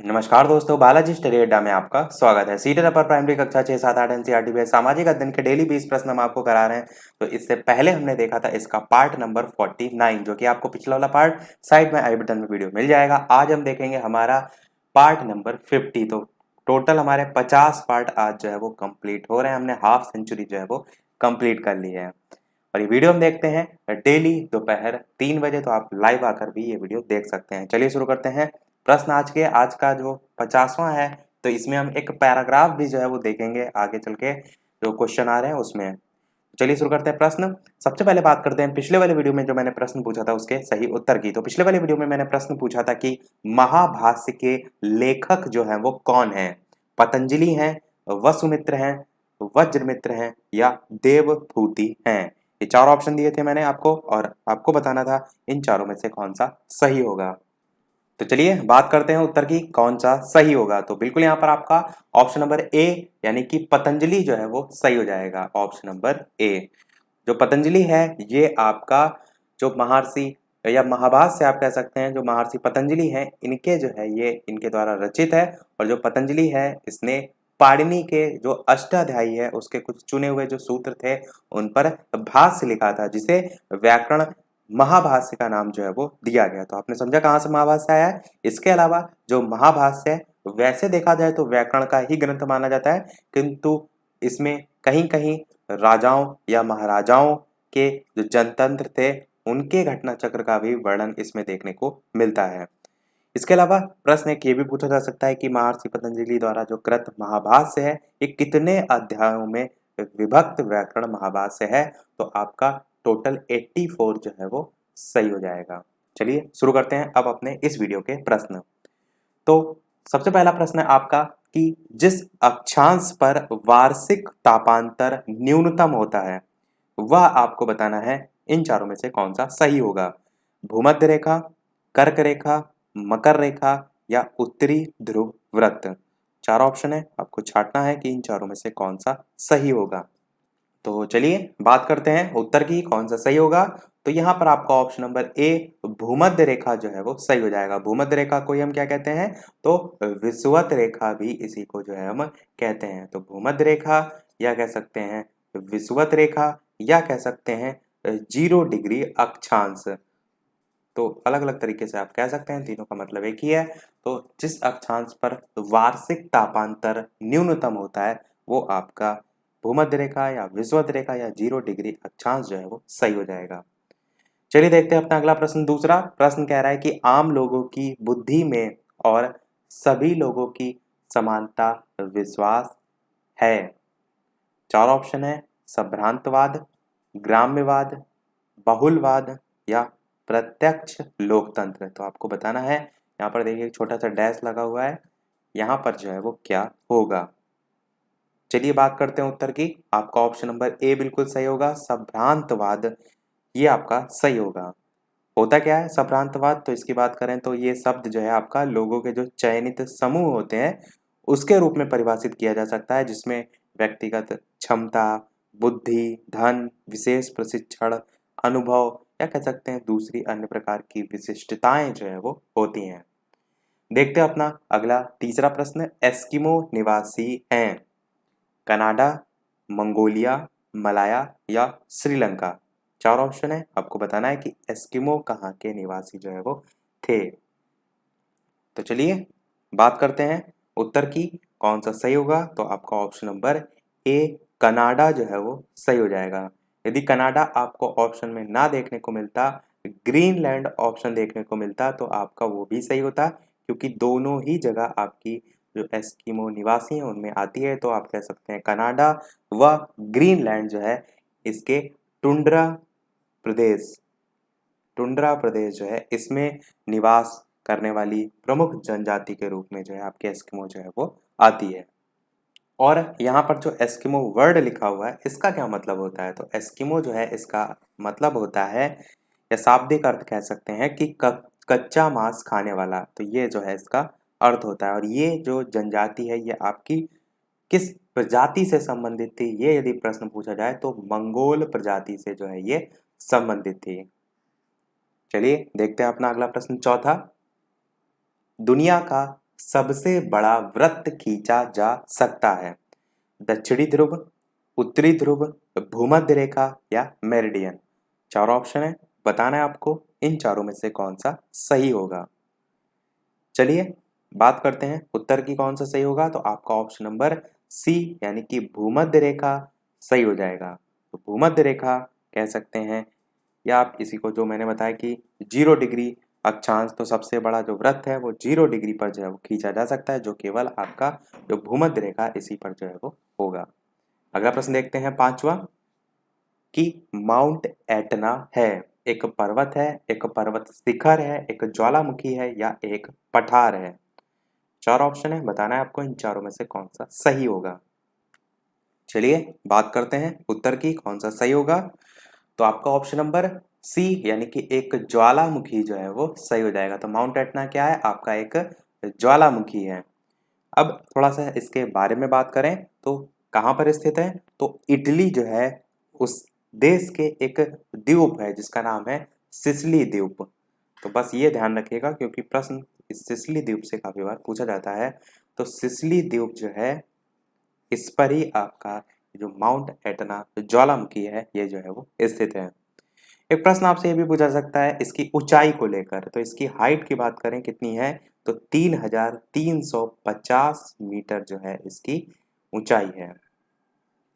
नमस्कार दोस्तों, बालाजी स्टडी अड्डा में आपका स्वागत है। सीटेड अपर प्राइमरी कक्षा 6, 7, 8 एनसीईआरटी में सामाजिक अध्ययन के डेली 20 प्रश्न हम आपको करा रहे हैं। तो इससे पहले हमने देखा था इसका पार्ट नंबर 49, जो कि आपको पिछला वाला पार्ट साइड में आई बटन में वीडियो मिल जाएगा। आज हम देखेंगे हमारा पार्ट नंबर 50। तो टोटल हमारे 50 पार्ट आज जो है वो कंप्लीट हो रहे हैं। हमने हाफ सेंचुरी जो है वो कंप्लीट कर ली है और ये वीडियो हम देखते हैं डेली दोपहर 3 बजे। तो आप लाइव आकर भी ये वीडियो देख सकते हैं। चलिए शुरू करते हैं। प्रश्न आज का जो 50वां है, तो इसमें हम एक पैराग्राफ भी जो है वो देखेंगे आगे चल के, जो क्वेश्चन आ रहे हैं उसमें। चलिए शुरू करते हैं प्रश्न। सबसे पहले बात करते हैं पिछले वाले वीडियो में जो मैंने प्रश्न पूछा था उसके सही उत्तर की। तो पिछले वाले वीडियो में मैंने प्रश्न पूछा था कि महाभाष्य के लेखक जो हैं वो कौन हैं? पतंजलि हैं, वसुमित्र हैं, वज्रमित्र हैं या देवभूति हैं? ये चार ऑप्शन दिए थे मैंने आपको और आपको बताना था इन चारों में से कौन सा सही होगा। तो चलिए बात करते हैं उत्तर की, कौन सा सही होगा। तो बिल्कुल यहाँ पर आपका ऑप्शन नंबर ए यानी कि पतंजलि जो है वो सही हो जाएगा। ऑप्शन नंबर ए, जो पतंजलि है ये आपका जो महर्षि या महाभाष्य आप कह सकते हैं, जो महर्षि पतंजलि हैं इनके जो है ये इनके द्वारा रचित है। और जो पतंजलि है इसने पाणिनि के जो अष्टाध्यायी है उसके कुछ चुने हुए जो सूत्र थे उन पर भाष्य लिखा था, जिसे व्याकरण महाभाष्य का नाम जो है वो दिया गया। तो आपने समझा कहाँ से महाभाष्य आया है। इसके अलावा जो महाभाष्य है वैसे देखा जाए तो व्याकरण का ही ग्रंथ माना जाता है, किंतु इसमें कहीं कहीं राजाओं या महाराजाओं के जो जनतंत्र थे उनके घटना चक्र का भी वर्णन इसमें देखने को मिलता है। इसके अलावा प्रश्न एक ये भी पूछा जा सकता है कि महर्षि पतंजलि द्वारा जो कृत महाभाष्य है ये कितने अध्यायों में विभक्त व्याकरण महाभाष्य है? तो आपका टोटल 84 जो है वो सही हो जाएगा। चलिए शुरू करते हैं अब अपने इस वीडियो के प्रश्न। तो सबसे पहला प्रश्न है आपका कि जिस अक्षांश पर वार्षिक तापांतर न्यूनतम होता है वह आपको बताना है इन चारों में से कौन सा सही होगा। भूमध्य रेखा, कर्क रेखा, मकर रेखा या उत्तरी ध्रुव वृत्त। चार ऑप्शन है, आपको छांटना है कि इन चारों में से कौन सा सही होगा। तो चलिए बात करते हैं उत्तर की, कौन सा सही होगा। तो यहाँ पर आपका ऑप्शन नंबर ए भूमध्य रेखा जो है वो सही हो जाएगा। भूमध्य रेखा को ही हम क्या कहते हैं? तो विषुवत रेखा भी इसी को जो है हम कहते हैं। तो भूमध्य रेखा या कह सकते हैं विषुवत रेखा या कह सकते हैं 0 डिग्री अक्षांश। तो अलग अलग तरीके से आप कह सकते हैं, तीनों का मतलब एक ही है। तो जिस अक्षांश पर वार्षिक तापांतर न्यूनतम होता है वो आपका भूमध्य रेखा या विषुवत रेखा या 0 डिग्री अक्षांश जो है वो सही हो जाएगा। चलिए देखते हैं अपना अगला प्रश्न। दूसरा प्रश्न कह रहा है कि आम लोगों की बुद्धि में और सभी लोगों की समानता विश्वास है। चार ऑप्शन है, संभ्रांतवाद, ग्राम्यवाद, बहुलवाद या प्रत्यक्ष लोकतंत्र। तो आपको बताना है, यहाँ पर देखिए एक छोटा सा डैश लगा हुआ है, यहाँ पर जो है वो क्या होगा। चलिए बात करते हैं उत्तर की। आपका ऑप्शन नंबर ए बिल्कुल सही होगा, संभ्रांतवाद ये आपका सही होगा। होता क्या है संभ्रांतवाद? तो इसकी बात करें तो ये शब्द जो है आपका लोगों के जो चयनित समूह होते हैं उसके रूप में परिभाषित किया जा सकता है, जिसमें व्यक्तिगत क्षमता, बुद्धि, धन, विशेष प्रशिक्षण, अनुभव या कह सकते हैं दूसरी अन्य प्रकार की विशिष्टताएं जो है वो होती हैं। देखते हैं अपना अगला तीसरा प्रश्न। एस्किमो निवासी हैं कनाडा, मंगोलिया, मलाया या श्रीलंका। चार ऑप्शन है, आपको बताना है कि एस्किमो कहाँ के निवासी जो है वो थे। तो चलिए बात करते हैं उत्तर की, कौन सा सही होगा। तो आपका ऑप्शन नंबर ए कनाडा जो है वो सही हो जाएगा। यदि कनाडा आपको ऑप्शन में ना देखने को मिलता, ग्रीनलैंड ऑप्शन देखने को मिलता, तो आपका वो भी सही होता, क्योंकि दोनों ही जगह आपकी जो एस्किमो निवासी हैं उनमें आती है। तो आप कह सकते हैं कनाडा व ग्रीनलैंड जो है इसके टुंड्रा प्रदेश, टुंड्रा प्रदेश जो है इसमें निवास करने वाली प्रमुख जनजाति के रूप में जो है आपके एस्किमो जो है वो आती है। और यहाँ पर जो एस्किमो वर्ड लिखा हुआ है इसका क्या मतलब होता है? तो एस्किमो जो है इसका मतलब होता है, या शाब्दिक अर्थ कह सकते हैं कि कच्चा मांस खाने वाला। तो ये जो है इसका अर्थ होता है। और ये जो जनजाति है ये आपकी किस प्रजाति से संबंधित थी? ये यदि प्रश्न पूछा जाए तो मंगोल प्रजाति से जो है ये संबंधित थी। चलिए देखते हैं अपना अगला प्रश्न चौथा। दुनिया का सबसे बड़ा वृत्त खींचा जा सकता है? दक्षिणी ध्रुव, उत्तरी ध्रुव, भूमध्य रेखा या मेरिडियन? चार ऑप्शन है, बताना है आपको इन चारों में से कौन सा सही होगा। चलिए बात करते हैं उत्तर की, कौन सा सही होगा। तो आपका ऑप्शन नंबर सी यानी कि भूमध्य रेखा सही हो जाएगा। तो भूमध्य रेखा कह सकते हैं, या आप इसी को जो मैंने बताया कि 0 डिग्री अक्षांश, तो सबसे बड़ा जो वृत्त है वो 0 डिग्री पर जो है वो खींचा जा सकता है, जो केवल आपका जो भूमध्य रेखा इसी पर जो है वो होगा। अगला प्रश्न देखते हैं पांचवा, कि माउंट एटना है एक पर्वत है, एक पर्वत शिखर है, एक ज्वालामुखी है या एक पठार है? चार ऑप्शन है, बताना है आपको इन चारों में से कौन सा सही होगा। चलिए बात करते हैं उत्तर की, कौन सा सही होगा। तो आपका ऑप्शन नंबर सी यानी कि एक ज्वालामुखी जो है वो सही हो जाएगा। तो माउंट एटना क्या है, आपका एक ज्वालामुखी है। अब थोड़ा सा इसके बारे में बात करें तो कहाँ पर स्थित है, तो इटली जो है उस देश के एक द्वीप है जिसका नाम है सिसिली द्वीप। तो बस ये ध्यान रखिएगा क्योंकि प्रश्न इस सिसिली द्वीप से काफी बार पूछा जाता है। तो सिसिली द्वीप जो है इस पर ही आपका जो माउंट एटना ज्वालामुखी है ये जो है वो स्थित है। एक प्रश्न आपसे ये भी पूछा सकता है इसकी ऊंचाई को लेकर। तो इसकी हाइट की बात करें कितनी है, तो 3350 मीटर जो है इसकी ऊंचाई है।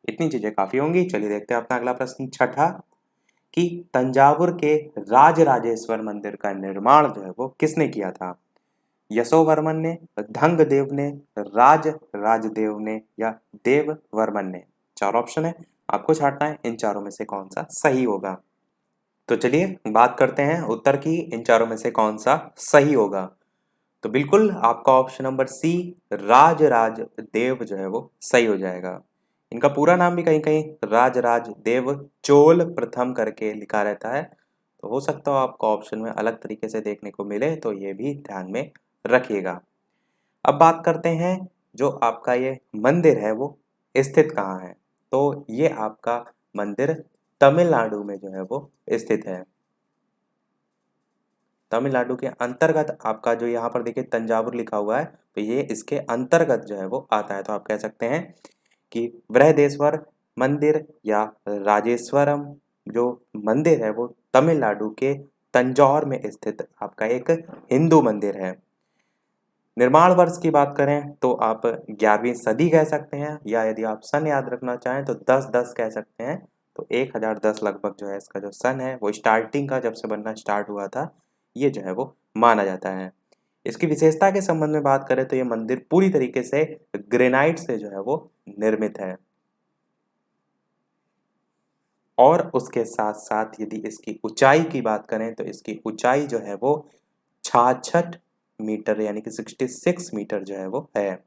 इतनी चीजें काफी होंगी। चलिए देखते हैं अपना अगला प्रश्न छठा, कि तंजावुर के राजराजेश्वर मंदिर का निर्माण जो है वो किसने किया था? यशोवर्मन ने, धंगदेव ने, राज राजदेव ने या देव वर्मन ने? चार ऑप्शन है, आपको छांटना है इन चारों में से कौन सा सही होगा। तो चलिए बात करते हैं उत्तर की, इन चारों में से कौन सा सही होगा। तो बिल्कुल आपका ऑप्शन नंबर सी राज राज देव जो है वो सही हो जाएगा। इनका पूरा नाम भी कहीं कहीं राज राज देव चोल प्रथम करके लिखा रहता है। तो हो सकता हो आपको ऑप्शन में अलग तरीके से देखने को मिले, तो ये भी ध्यान में रखिएगा। अब बात करते हैं जो आपका ये मंदिर है वो स्थित कहाँ है। तो ये आपका मंदिर तमिलनाडु में जो है वो स्थित है। तमिलनाडु के अंतर्गत आपका जो यहाँ पर देखिए तंजावुर लिखा हुआ है, तो ये इसके अंतर्गत जो है वो आता है। तो आप कह सकते हैं कि बृहदेश्वर मंदिर या राजेश्वरम जो मंदिर है वो तमिलनाडु के तंजौर में स्थित आपका एक हिंदू मंदिर है। निर्माण वर्ष की बात करें तो आप 11वीं सदी कह सकते हैं, या यदि आप सन याद रखना चाहें तो 1010 कह सकते हैं। तो 1010 लगभग जो है इसका जो सन है वो स्टार्टिंग का जब से बनना स्टार्ट हुआ था ये जो है वो माना जाता है। इसकी विशेषता के संबंध में बात करें तो ये मंदिर पूरी तरीके से ग्रेनाइट से जो है वो निर्मित है। और उसके साथ साथ यदि इसकी ऊंचाई की बात करें तो इसकी ऊंचाई जो है वो 66 मीटर यानी कि 66 मीटर जो है वो है।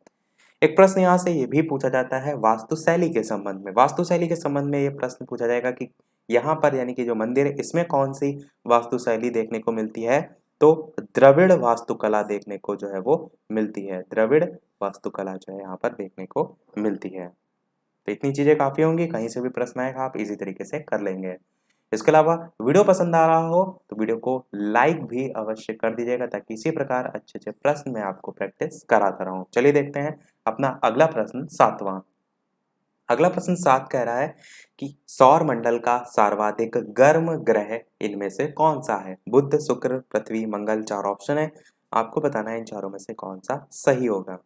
एक प्रश्न यहाँ से ये भी पूछा जाता है वास्तुशैली के संबंध में। वास्तुशैली के संबंध में ये प्रश्न पूछा जाएगा कि यहाँ पर यानी कि जो मंदिर है इसमें कौन सी वास्तुशैली देखने को मिलती है। तो द्रविड़ वास्तुकला देखने को जो है वो मिलती है। द्रविड़ वास्तुकला जो है यहाँ पर देखने को मिलती है। तो इतनी चीजें काफी होंगी, कहीं से भी प्रश्न आएगा आप इजी तरीके से कर लेंगे। इसके अलावा वीडियो पसंद आ रहा हो तो वीडियो को लाइक भी अवश्य कर दीजिएगा ताकि इसी प्रकार अच्छे अच्छे प्रश्न मैं आपको प्रैक्टिस कराता रहूं। चलिए देखते हैं अपना अगला प्रश्न सातवां। अगला प्रश्न सात कह रहा है कि सौर मंडल का सर्वाधिक गर्म ग्रह इनमें से कौन सा है? बुध, शुक्र, पृथ्वी, मंगल? चार ऑप्शन है, आपको बताना है इन चारों में से कौन सा सही होगा।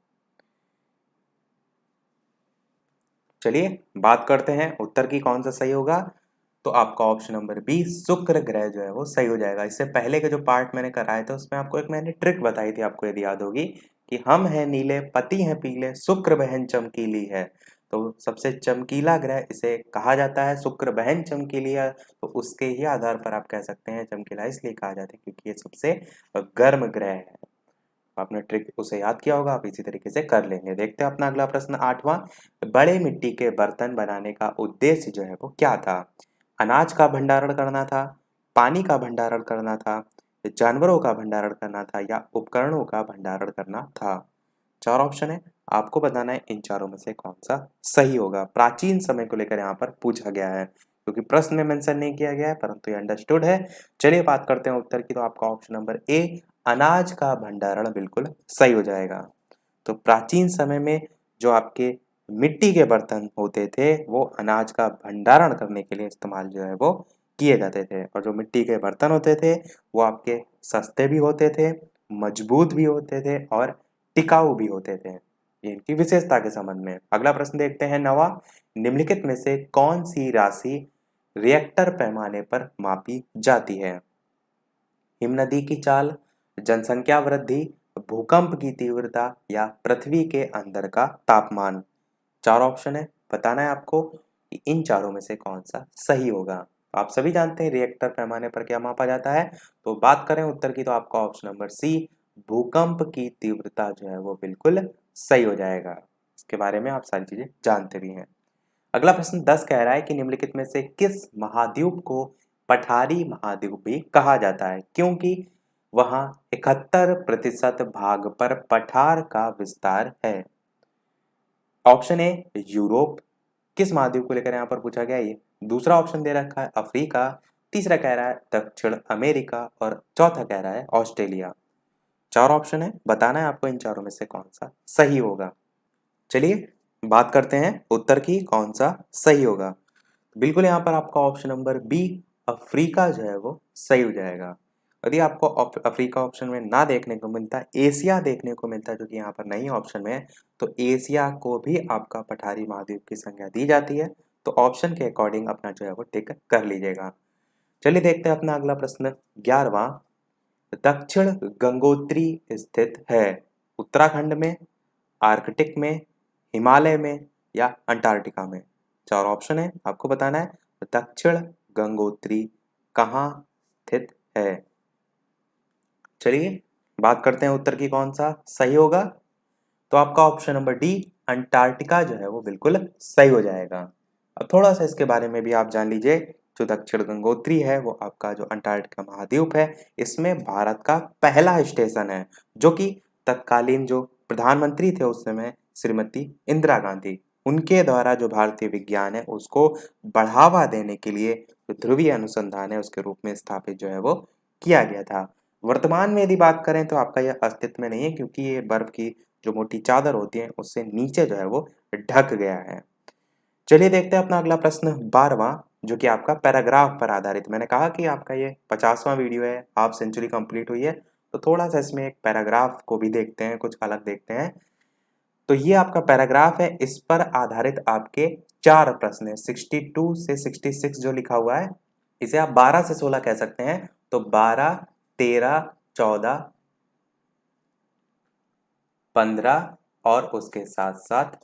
चलिए बात करते हैं उत्तर की, कौन सा सही होगा। तो आपका ऑप्शन नंबर बी शुक्र ग्रह जो है वो सही हो जाएगा। इससे पहले के जो पार्ट मैंने कराए थे उसमें आपको एक मैंने ट्रिक बताई थी, आपको यदि याद होगी, कि हम हैं नीले पति हैं पीले शुक्र बहन चमकीली है। तो सबसे चमकीला ग्रह इसे कहा जाता है, शुक्र बहन चमकीली है। तो उसके ही आधार पर आप कह सकते हैं चमकीला इसलिए कहा जाता है क्योंकि ये सबसे गर्म ग्रह है। आपने ट्रिक उसे याद किया होगा, आप इसी तरीके से कर लेंगे। देखते हैं अपना अगला प्रश्न आठवां। बड़े मिट्टी के बर्तन बनाने का उद्देश्य जो है वो क्या था? अनाज का भंडारण करना था, पानी का भंडारण करना था, जानवरों का भंडारण करना था या उपकरणों का भंडारण करना था? चार ऑप्शन है, आपको बताना है इन चारों में से कौन सा सही होगा। प्राचीन समय को लेकर यहाँ पर पूछा गया है क्योंकि प्रश्न में मेंशन नहीं किया गया है परंतु ये अंडरस्टूड है। चलिए बात करते हैं उत्तर की। तो आपका ऑप्शन नंबर ए अनाज का भंडारण बिल्कुल सही हो जाएगा। तो प्राचीन समय में जो आपके मिट्टी के बर्तन होते थे वो अनाज का भंडारण करने के लिए इस्तेमाल जो है वो किए जाते थे, और जो मिट्टी के बर्तन होते थे वो आपके सस्ते भी होते थे, मजबूत भी होते थे और टिकाऊ भी होते थे। ये इनकी विशेषता के संबंध में। अगला प्रश्न देखते हैं 9वां। निम्नलिखित में से कौन सी राशि रिएक्टर पैमाने पर मापी जाती है? हिमनदी की चाल, जनसंख्या वृद्धि, भूकंप की तीव्रता या पृथ्वी के अंदर का तापमान। चार ऑप्शन है, बताना है आपको कि इन चारों में से कौन सा सही होगा। आप सभी जानते हैं रिएक्टर पैमाने पर क्या मापा जाता है, तो बात करें उत्तर की तो आपका ऑप्शन नंबर सी, भूकंप की तीव्रता जो है वो बिल्कुल सही हो जाएगा। इसके बारे में आप सारी चीजें जानते भी हैं। अगला प्रश्न 10 कह रहा है कि निम्नलिखित में से किस महाद्वीप को पठारी महाद्वीप भी कहा जाता है, क्योंकि वहां 71% भाग पर पठार का विस्तार है। ऑप्शन ए यूरोप, किस महाद्वीप को लेकर यहाँ पर पूछा गया ये। दूसरा ऑप्शन दे रखा है अफ्रीका, तीसरा कह रहा है दक्षिण अमेरिका और चौथा कह रहा है ऑस्ट्रेलिया। चार ऑप्शन है, बताना है आपको इन चारों में से कौन सा सही होगा। चलिए बात करते हैं उत्तर की, कौन सा सही होगा। बिल्कुल यहाँ पर आपका ऑप्शन नंबर बी अफ्रीका जो है वो सही हो जाएगा। यदि आपको अफ्रीका ऑप्शन में ना देखने को मिलता, एशिया देखने को मिलता जो कि यहाँ पर नहीं ऑप्शन में है, तो एशिया को भी आपका पठारी महाद्वीप की संज्ञा दी जाती है। तो ऑप्शन के अकॉर्डिंग अपना जो है वो टिक कर लीजिएगा। चलिए देखते हैं अपना अगला प्रश्न 11वां। दक्षिण गंगोत्री स्थित है उत्तराखंड में, आर्कटिक में, हिमालय में या अंटार्कटिका में। चार ऑप्शन है, आपको बताना है दक्षिण गंगोत्री कहाँ स्थित है। चलिए बात करते हैं उत्तर की कौन सा सही होगा, तो आपका ऑप्शन नंबर डी अंटार्कटिका जो है वो बिल्कुल सही हो जाएगा। अब थोड़ा सा इसके बारे में भी आप जान लीजिए। जो दक्षिण गंगोत्री है वो आपका जो अंटार्कटिका महाद्वीप है, इसमें भारत का पहला स्टेशन है, जो कि तत्कालीन जो प्रधानमंत्री थे उस समय श्रीमती इंदिरा गांधी, उनके द्वारा जो भारतीय विज्ञान है उसको बढ़ावा देने के लिए जो ध्रुवीय अनुसंधान है उसके रूप में स्थापित जो है वो किया गया था। वर्तमान में यदि बात करें तो आपका यह अस्तित्व में नहीं है, क्योंकि ये बर्फ की जो मोटी चादर होती है उससे नीचे जो है वो ढक गया है। चलिए देखते हैं अपना अगला प्रश्न 12वां, जो कि आपका पैराग्राफ पर आधारित। मैंने कहा कि आपका ये 50वां वीडियो है, हाफ सेंचुरी कंप्लीट हुई है, तो थोड़ा सा इसमें एक पैराग्राफ को भी देखते हैं, कुछ अलग देखते हैं। तो ये आपका पैराग्राफ है, इस पर आधारित आपके चार प्रश्न है। 62 से 66 जो लिखा हुआ है इसे आप 12 से 16 कह सकते हैं। तो 12, 13, 14, 15 और उसके साथ साथ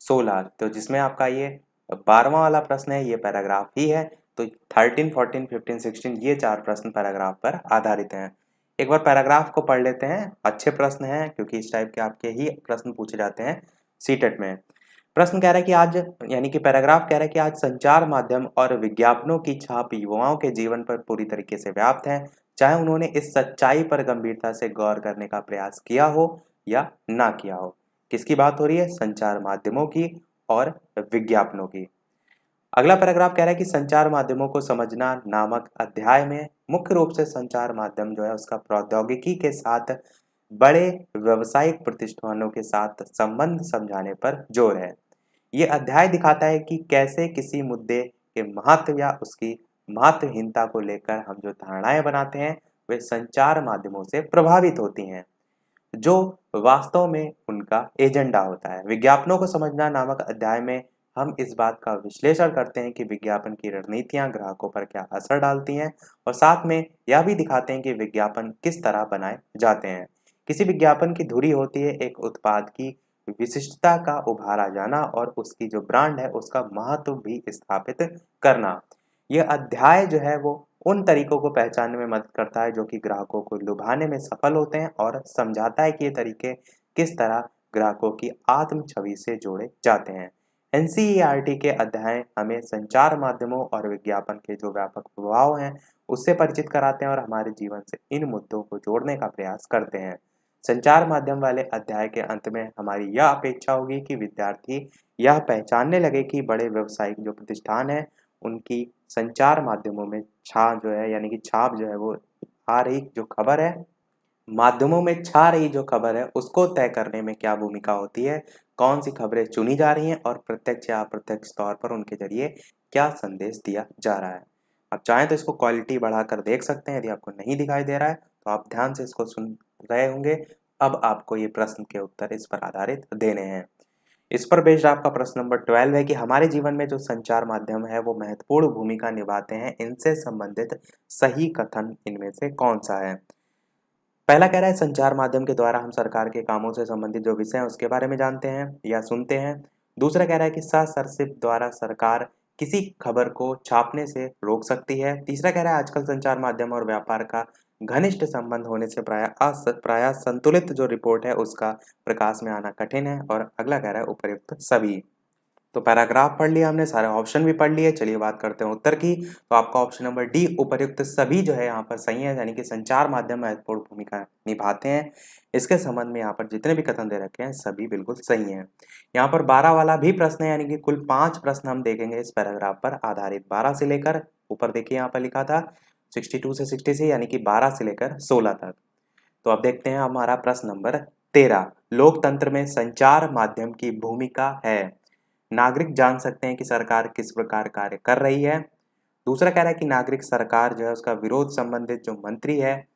16, तो जिसमें आपका ये 12वां वाला प्रश्न है ये पैराग्राफ ही है। तो 13, 14, 15, 16 ये चार प्रश्न पैराग्राफ पर आधारित हैं। एक बार पैराग्राफ को पढ़ लेते हैं, अच्छे प्रश्न हैं क्योंकि इस टाइप के आपके ही प्रश्न पूछे जाते हैं सीटेट में। प्रश्न कह रहा है कि आज, यानी कि पैराग्राफ कह रहा है कि आज संचार माध्यम और विज्ञापनों की छाप युवाओं के जीवन पर पूरी तरीके से व्याप्त है, चाहे उन्होंने इस सच्चाई पर गंभीरता से गौर करने का प्रयास किया हो या ना किया हो। किसकी बात हो रही है? संचार माध्यमों की और विज्ञापनों की। अगला पैराग्राफ कह रहा है कि संचार माध्यमों को समझना नामक अध्याय में मुख्य रूप से संचार माध्यम जो है उसका प्रौद्योगिकी के साथ बड़े व्यावसायिक प्रतिष्ठानों के साथ संबंध समझाने पर जोर है। ये अध्याय दिखाता है कि कैसे किसी मुद्दे के महत्व या उसकी महत्वहीनता को लेकर हम जो धारणाएं बनाते हैं वे संचार माध्यमों से प्रभावित होती हैं, जो वास्तव में उनका एजेंडा होता है। विज्ञापनों को समझना नामक अध्याय में हम इस बात का विश्लेषण करते हैं कि विज्ञापन की रणनीतियां ग्राहकों पर क्या असर डालती हैं, और साथ में यह भी दिखाते हैं कि विज्ञापन किस तरह बनाए जाते हैं। किसी विज्ञापन की धुरी होती है एक उत्पाद की विशिष्टता का उभार आ जाना और उसकी जो ब्रांड है उसका महत्व भी स्थापित करना। यह अध्याय जो है वो उन तरीकों को पहचानने में मदद करता है जो कि ग्राहकों को लुभाने में सफल होते हैं, और समझाता है कि ये तरीके किस तरह ग्राहकों की आत्म छवि से जोड़े जाते हैं। एनसीईआरटी के अध्याय हमें संचार माध्यमों और विज्ञापन के जो व्यापक प्रभाव हैं उससे परिचित कराते हैं और हमारे जीवन से इन मुद्दों को जोड़ने का प्रयास करते हैं। संचार माध्यम वाले अध्याय के अंत में हमारी यह अपेक्षा होगी कि विद्यार्थी यह पहचानने लगे कि बड़े व्यावसायिक जो प्रतिष्ठान है उनकी संचार माध्यमों में छाप जो है, यानी कि छाप जो है वो आ रही जो खबर है माध्यमों में छा रही जो खबर है उसको तय करने में क्या भूमिका होती है, कौन सी खबरें चुनी जा रही हैं और प्रत्यक्ष या अप्रत्यक्ष तौर पर उनके जरिए क्या संदेश दिया जा रहा है। आप चाहें तो इसको क्वालिटी बढ़ाकर देख सकते हैं, यदि आपको नहीं दिखाई दे रहा है तो आप ध्यान से इसको सुन रहे होंगे। अब आपको ये प्रश्न के उत्तर इस पर आधारित देने हैं। इस पर बेस्ड आपका प्रश्न नंबर 12 है कि हमारे जीवन में जो संचार माध्यम है वो महत्वपूर्ण भूमिका निभाते हैं, इनसे संबंधित सही कथन इनमें से कौन सा है। पहला कह रहा है संचार माध्यम के द्वारा हम सरकार के कामों से संबंधित जो विषय हैं उसके बारे में जानते हैं या सुनते हैं। दूसरा कह रहा है कि ससर्सिप द्वारा सरकार किसी खबर को छापने से रोक सकती है। तीसरा कह रहा है आजकल संचार माध्यम और व्यापार का घनिष्ठ संबंध होने से प्राय संतुलित जो रिपोर्ट है उसका प्रकाश में आना कठिन है। और अगला कह रहा है उपर्युक्त सभी। तो पैराग्राफ पढ़ लिया हमने, सारे ऑप्शन भी पढ़ लिए। चलिए बात करते हैं उत्तर की। तो आपका ऑप्शन नंबर डी उपर्युक्त सभी जो है यहाँ पर सही है, यानी कि संचार माध्यम महत्वपूर्ण भूमिका निभाते हैं। इसके संबंध में यहाँ पर जितने भी कथन दे रखे हैं सभी बिल्कुल सही हैं। यहाँ पर 12 वाला भी प्रश्न है, यानी कि कुल 5 प्रश्न हम देखेंगे इस पैराग्राफ पर आधारित। 12 से लेकर ऊपर देखिए यहाँ पर लिखा था 62 से 66, यानी कि 12 से लेकर 16 तक। तो अब देखते हैं हमारा प्रश्न नंबर 13, लोकतंत्र में संचार माध्यम की भूमिका है। नागरिक जान सकते हैं कि सरकार किस प्रकार कार्य कर रही है। दूसरा कह रहा है कि नागरिक सरकार जो है उसका विरोध संबंधित जो मंत्री है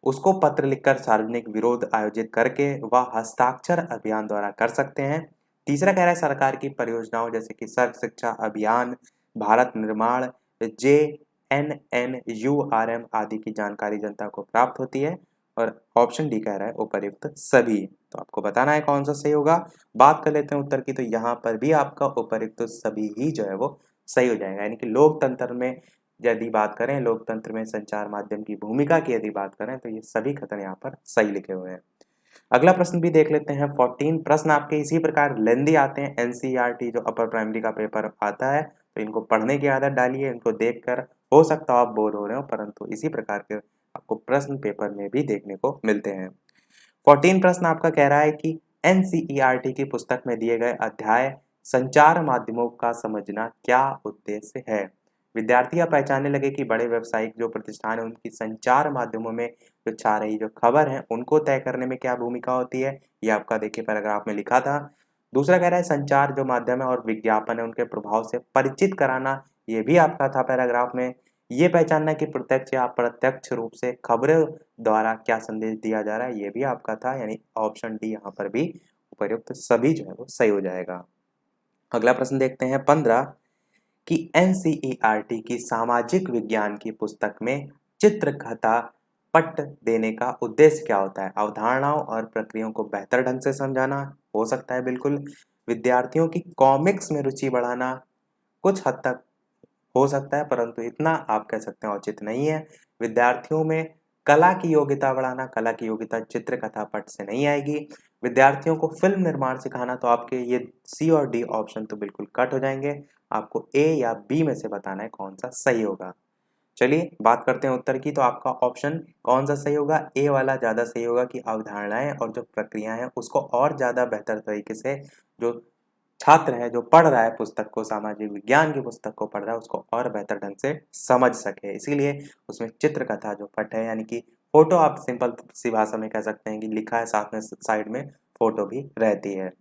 उसको पत्र लिखकर सार्वजनिक विरोध आयोजित करके वह हस्ताक्षर अभियान द्वारा कर सकते हैं। तीसरा कह रहा है सरकार की परियोजनाओं जैसे कि सर्व शिक्षा अभियान, भारत निर्माण, JNNURM आदि की जानकारी जनता को प्राप्त होती है। और ऑप्शन डी कह रहा है उपर्युक्त सभी। तो आपको बताना है कौन सा सही होगा। बात कर लेते हैं उत्तर की। तो यहाँ पर भी आपका उपर्युक्त सभी ही जो है वो सही हो जाएगा, यानी कि लोकतंत्र में यदि बात करें, लोकतंत्र में संचार माध्यम की भूमिका की यदि बात करें तो ये सभी कथन यहाँ पर सही लिखे हुए हैं। अगला प्रश्न भी देख लेते हैं। 14 प्रश्न आपके इसी प्रकार लेंदी आते हैं। एनसीईआरटी जो अपर प्राइमरी का पेपर आता है तो इनको पढ़ने की आदत डालिए। इनको देखकर हो सकता हो आप बोर हो रहे हो, परंतु इसी प्रकार के आपको प्रश्न पेपर में भी देखने को मिलते हैं। 14 प्रश्न आपका कह रहा है कि एनसीईआरटी की पुस्तक में दिए गए अध्याय संचार माध्यमों का समझना क्या उद्देश्य है। विद्यार्थी यह पहचानने लगे कि बड़े व्यावसायिक जो प्रतिष्ठान है उनकी संचार माध्यमों में जो छा रही जो खबर है उनको तय करने में क्या भूमिका होती है। ये आपका देखिए पैराग्राफ में लिखा था। दूसरा कह रहा है संचार जो माध्यम है और विज्ञापन है उनके प्रभाव से परिचित कराना, ये भी आपका था पैराग्राफ में। ये पहचानना कि प्रत्यक्ष या अप्रत्यक्ष रूप से खबरों द्वारा क्या संदेश दिया जा रहा है, ये भी आपका था, यानी ऑप्शन डी यहाँ पर भी उपर्युक्त सभी जो है वो सही हो जाएगा। अगला प्रश्न देखते हैं 15 कि एनसीईआरटी की सामाजिक विज्ञान की पुस्तक में चित्रकथा पट देने का उद्देश्य क्या होता है। अवधारणाओं और प्रक्रियाओं को बेहतर ढंग से समझाना हो सकता है बिल्कुल। विद्यार्थियों की कॉमिक्स में रुचि बढ़ाना कुछ हद तक हो सकता है, परंतु इतना आप कह सकते हैं उचित नहीं है। विद्यार्थियों में कला की योग्यता बढ़ाना, कला की योग्यता चित्रकथा पट से नहीं आएगी। विद्यार्थियों को फिल्म निर्माण सिखाना, तो आपके ये सी और डी ऑप्शन तो बिल्कुल कट हो जाएंगे। आपको ए या बी में से बताना है कौन सा सही होगा। चलिए बात करते हैं उत्तर की। तो आपका ऑप्शन कौन सा सही होगा, ए वाला ज़्यादा सही होगा कि अवधारणाएं और जो प्रक्रियाएं हैं उसको और ज़्यादा बेहतर तरीके से जो छात्र है जो पढ़ रहा है पुस्तक को, सामाजिक विज्ञान की पुस्तक को पढ़ रहा है, उसको और बेहतर ढंग से समझ सके। इसीलिए उसमें चित्रकथा जो पट है, यानी कि फोटो, आप सिंपल सी भाषा में कह सकते हैं कि लिखा है साथ में साइड में फोटो भी रहती है।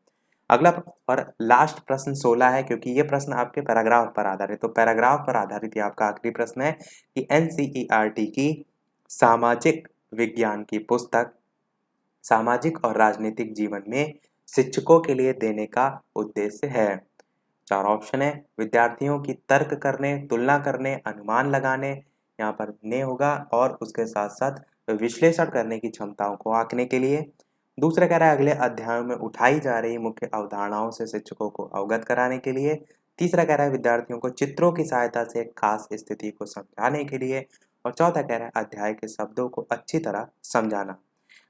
अगला और लास्ट प्रश्न 16 है, क्योंकि ये प्रश्न आपके पैराग्राफ पर आधारित, तो पैराग्राफ पर आधारित ये आपका आखिरी प्रश्न है कि एनसीईआरटी की सामाजिक विज्ञान की पुस्तक सामाजिक और राजनीतिक जीवन में शिक्षकों के लिए देने का उद्देश्य है। 4 ऑप्शन है। विद्यार्थियों की तर्क करने, तुलना करने, अनुमान लगाने, यहाँ पर ने होगा, और उसके साथ साथ विश्लेषण करने की क्षमताओं को आंकने के लिए। दूसरा कह रहा है अगले अध्यायों में उठाई जा रही मुख्य अवधारणाओं से शिक्षकों को अवगत कराने के लिए। तीसरा कह रहा है विद्यार्थियों को चित्रों की सहायता से एक खास स्थिति को समझाने के लिए। और चौथा कह रहा है अध्याय के शब्दों को अच्छी तरह समझाना।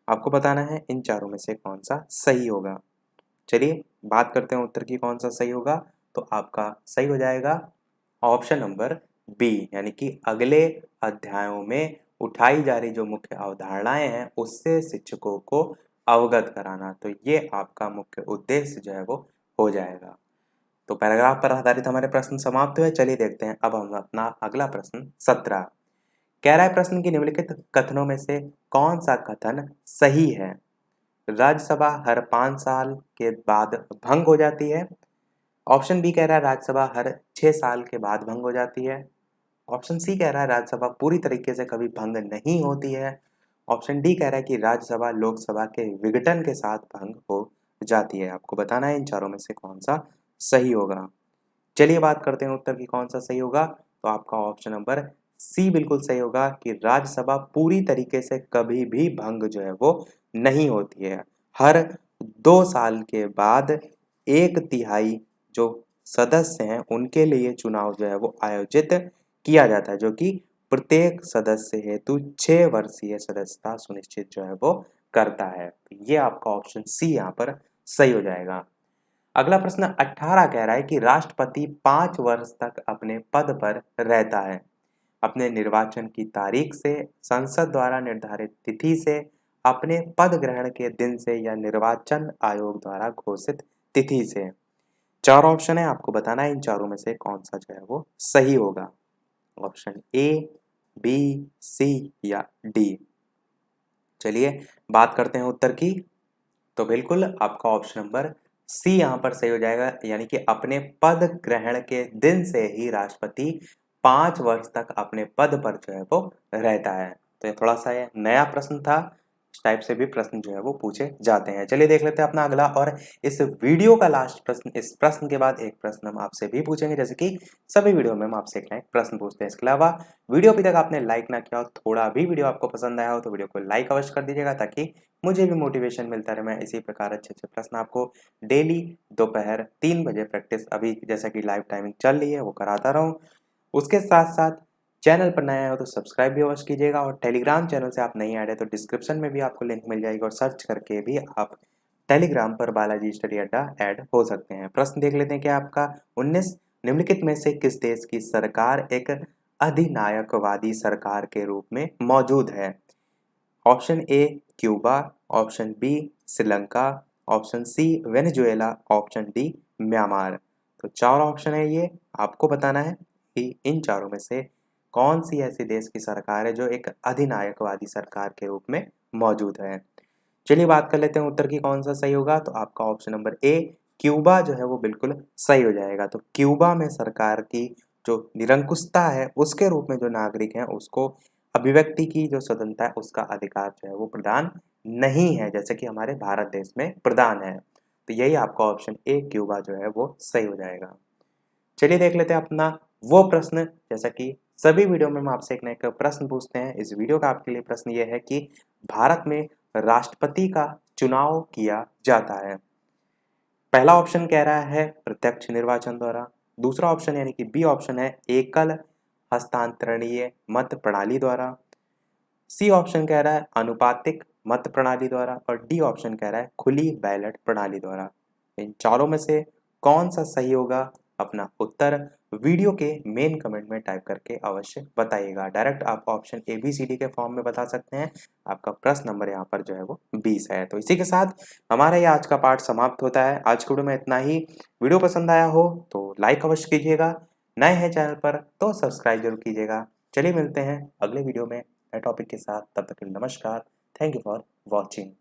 आपको बताना है इन चारों में से कौन सा सही होगा। चलिए बात करते हैं उत्तर की कौन सा सही होगा। तो आपका सही हो जाएगा ऑप्शन नंबर बी, यानी कि अगले अध्यायों में उठाई जा रही जो मुख्य अवधारणाएं हैं उससे शिक्षकों को अवगत कराना। तो ये आपका मुख्य उद्देश्य जो है वो हो जाएगा। तो पैराग्राफ पर आधारित हमारे प्रश्न समाप्त हुए। चलिए देखते हैं अब हम अपना अगला प्रश्न 17 कह रहा है प्रश्न की निम्नलिखित कथनों में से कौन सा कथन सही है? राज्यसभा हर 5 साल के बाद भंग हो जाती है। ऑप्शन बी कह रहा है राज्यसभा हर 6 साल के बाद भंग हो जाती है। ऑप्शन सी कह रहा है राज्यसभा पूरी तरीके से कभी भंग नहीं होती है। ऑप्शन डी कह रहा है कि राज्यसभा लोकसभा के विघटन के साथ भंग हो जाती है। आपको बताना है इन चारों में से कौन सा सही होगा। चलिए बात करते हैं उत्तर की कौन सा सही होगा। तो आपका ऑप्शन नंबर सी बिल्कुल सही होगा कि राज्यसभा पूरी तरीके से कभी भी भंग जो है वो नहीं होती है। हर 2 साल के बाद 1/3 जो सदस्य हैं उनके लिए चुनाव जो है वो आयोजित किया जाता है, जो कि प्रत्येक सदस्य हेतु 6 वर्षीय सदस्यता सुनिश्चित जो है वो करता है। ये आपका ऑप्शन सी यहाँ पर सही हो जाएगा। अगला प्रश्न 18 कह रहा है कि राष्ट्रपति 5 वर्ष तक अपने पद पर रहता है। अपने निर्वाचन की तारीख से, संसद द्वारा निर्धारित तिथि से, अपने पद ग्रहण के दिन से या निर्वाचन आयोग द्वारा घोषित तिथि से। 4 ऑप्शन है, आपको बताना है इन चारों में से कौन सा जो है वो सही होगा। ऑप्शन ए, बी, सी या डी। चलिए बात करते हैं उत्तर की। तो बिल्कुल आपका ऑप्शन नंबर सी यहाँ पर सही हो जाएगा, यानी कि अपने पद ग्रहण के दिन से ही राष्ट्रपति 5 वर्ष तक अपने पद पर जो है वो रहता है। तो ये थोड़ा सा ये नया प्रश्न था, इस टाइप से भी प्रश्न जो है वो पूछे जाते हैं। चलिए देख लेते हैं अपना अगला और इस वीडियो का लास्ट प्रश्न। इस प्रश्न के बाद एक प्रश्न हम आपसे भी पूछेंगे, जैसे कि सभी वीडियो में हम आपसे एक ना एक प्रश्न पूछते हैं। इसके अलावा वीडियो अभी तक आपने लाइक ना किया हो, थोड़ा भी वीडियो आपको पसंद आया हो तो वीडियो को लाइक अवश्य कर दीजिएगा, ताकि मुझे भी मोटिवेशन मिलता रहे। मैं इसी प्रकार अच्छे-अच्छे प्रश्न आपको डेली दोपहर 3 बजे प्रैक्टिस अभी जैसा कि लाइव टाइमिंग चल रही है वो कराता रहूँ। उसके साथ-साथ चैनल पर नए हो तो सब्सक्राइब भी अवश्य कीजिएगा, और टेलीग्राम चैनल से आप नहीं ऐड है तो डिस्क्रिप्शन में भी आपको लिंक मिल जाएगी, और सर्च करके भी आप टेलीग्राम पर बालाजी स्टडी अड्डा ऐड हो सकते हैं। प्रश्न देख लेते हैं कि आपका 19 निम्नलिखित में से किस देश की सरकार एक अधिनायकवादी सरकार के रूप में मौजूद है? Option A Cuba, option B Sri Lanka, option C Venezuela, option D Myanmar. तो 4 ऑप्शन है ये, आपको बताना है कि इन चारों में से कौन सी ऐसी देश की सरकार है जो एक अधिनायकवादी सरकार के रूप में मौजूद है। चलिए बात कर लेते हैं उत्तर की कौन सा सही होगा। तो आपका ऑप्शन नंबर ए क्यूबा जो है वो बिल्कुल सही हो जाएगा। तो क्यूबा में सरकार की जो निरंकुशता है उसके रूप में जो नागरिक हैं उसको अभिव्यक्ति की जो स्वतंत्रता है उसका अधिकार जो है वो प्रदान नहीं है, जैसे कि हमारे भारत देश में प्रदान है। तो यही आपका ऑप्शन ए क्यूबा जो है वो सही हो जाएगा। चलिए देख लेते हैं अपना वो प्रश्न, जैसा कि सभी वीडियो में हम आपसे एक ना एक प्रश्न पूछते हैं। इस वीडियो का आपके लिए प्रश्न ये है कि भारत में राष्ट्रपति का चुनाव किया जाता है। पहला ऑप्शन कह रहा है प्रत्यक्ष निर्वाचन द्वारा, दूसरा ऑप्शन यानी कि बी ऑप्शन है एकल हस्तांतरणीय मत प्रणाली द्वारा, सी ऑप्शन कह रहा है अनुपातिक मत प्रणाली द्वारा, और डी ऑप्शन कह रहा है खुली बैलेट प्रणाली द्वारा। इन चारों में से कौन सा सही होगा? अपना उत्तर वीडियो के मेन कमेंट में टाइप करके अवश्य बताइएगा। डायरेक्ट आप option A B C D के फॉर्म में बता सकते हैं। आपका प्रश्न नंबर यहाँ पर जो है वो 20 है। तो इसी के साथ हमारा ये आज का पाठ समाप्त होता है। आज के वीडियो में इतना ही। वीडियो पसंद आया हो तो लाइक अवश्य कीजिएगा, नए हैं चैनल पर तो सब्सक्राइब जरूर कीजिएगा। चलिए मिलते हैं अगले वीडियो में नए टॉपिक के साथ, तब तक के लिए नमस्कार। Thank you for watching.